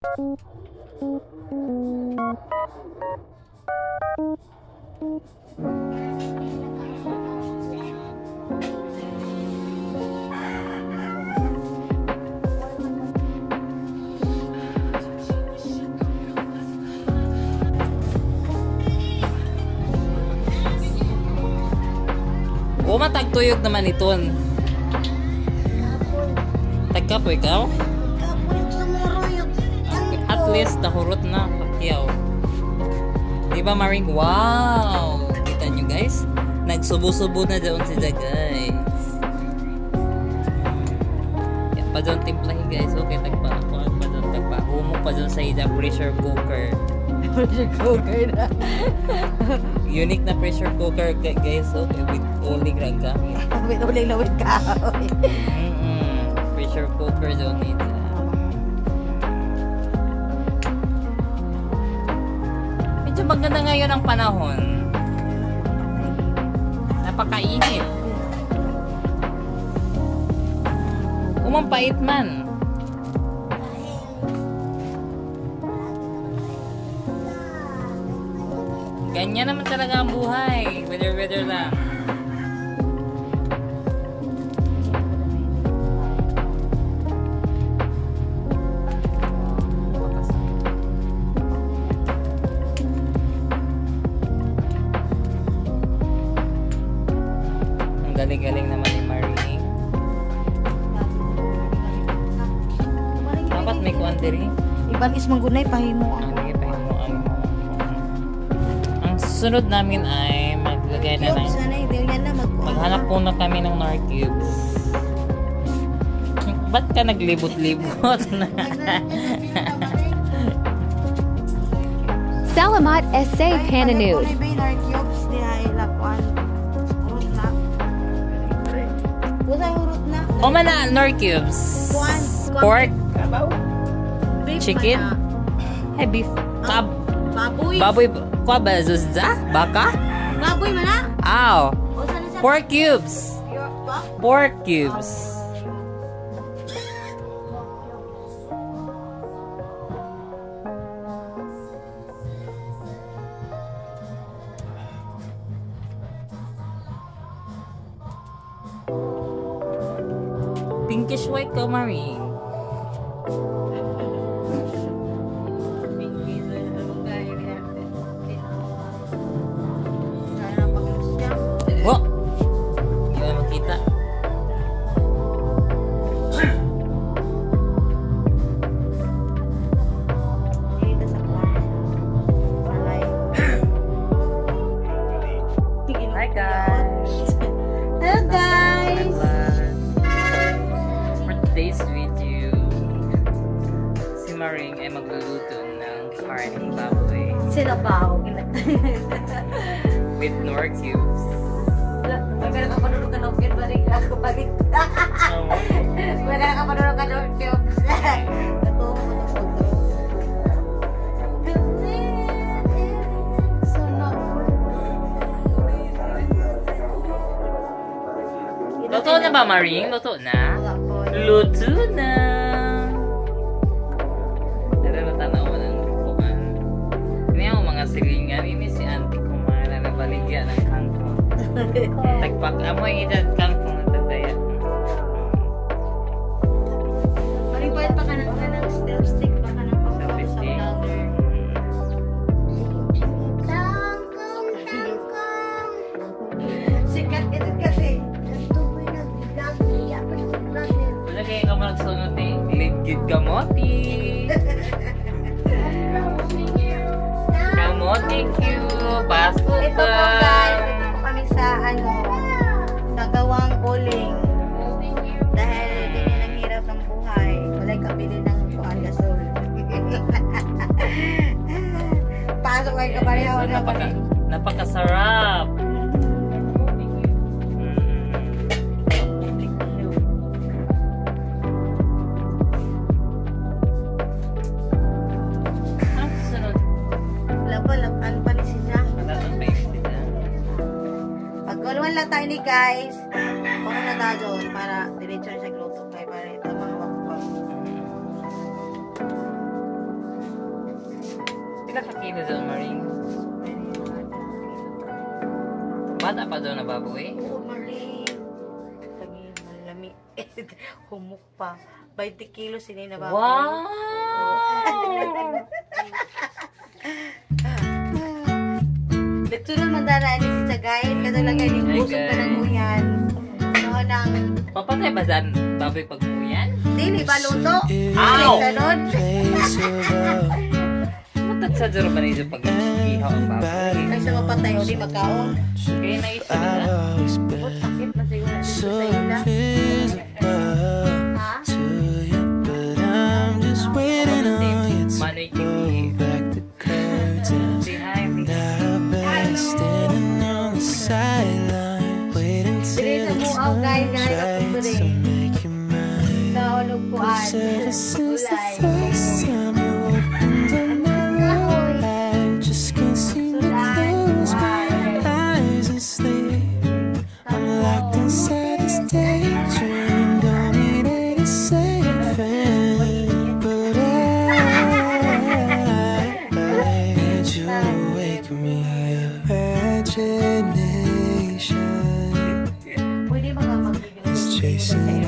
O matagtuyog naman iton. Tagkapoy ikaw? At least nahurot na Pacquiao. Diba Maring? Wow! Kita nyo guys? Nagsubo-subo na doon sila guys. Yan pa doon timplahin guys. Okay, tagpa doon. Humok pa doon sa ida pressure cooker. Pressure cooker na. Unique na pressure cooker guys. Okay, with uling lang gamit. With uling na with kahoy. Pressure cooker doon ito. Medyo maganda ngayon ang panahon. Napakainit. Umampait man. Ganyan naman talaga ang buhay. Weather lang. Ang galing-galing naman ni Marie. Dapat may kuwan diri. Iban is manggunay pahimo. Sunod namin ay maglagay na ng maghanap po na kami ng Nor cubes. Ba't ka naglibot-libot na? Salamat SA Pananud. O mana Nor cubes. Pork. Chicken. Hey, beef. Baboy. Kwa ba? Zuzza? Baka? Baboy man na? Aw. Pork cubes. Pork cubes. Pinkish white ka, Marie. Oh! Hindi ko na makita. Hi guys! Hello guys! For today's video, si Maring ay magluluto ng karning baboy. Sila pa ako. With Nor cubes. Magkano ka panunod ka ng cubes, balik ako balik. Magkano ka panunod ka ng cubes. Luto na ba, Maring? Luto na? Luto na! Natatanaw mo ng lupuan. Hindi ako mga silingan. Ini si auntie ko mga nabaligya ng kangkong. Tagpak amoy edad kangkong na tagdaya. Maripad pa ka ng step stick pa ka ng pagkakas sa vlogger. Tangkong! Sikat ito kasi. Wala kayo ka mo nagsunod eh. Ligid kamoti. Kamoti cube. Pasok Ito po guys. Ito po kami sa sa gawang uling. Dahil hindi ang hirap ng buhay. Wala'y kabili ng kuhan gasol. Pasok kayo kapareho na kami. Napakasarap. Pagkaluan lang tayo ni guys. Kung na tayo doon para diretso sa gluto kayo para ito mga wakpang. Pila ka kilo doon, Maring? Bata pa doon na baboy? Oo, Marie. Lagi malami. Humuk pa. 20 kilo sila na baboy. Wow! Dito naman daraan ni si Tagayin. Kadalaga ni busog ka ng uyan. Noon ang... Papatay ba dyan baboy pag uyan? Dili ba luto? Ow! Ganon. Matag sa duro ba nito pag ihaw ang baboy? Kaysa mapatay o di magkaon. Kaya naisip na. But sakit na siguro dito sa ila. Ha? Manoy TV. Si Jaime. Dili sa muaw guys. Guys, ako rin. Naulog po gulay. Pwede ba ka magbigay ng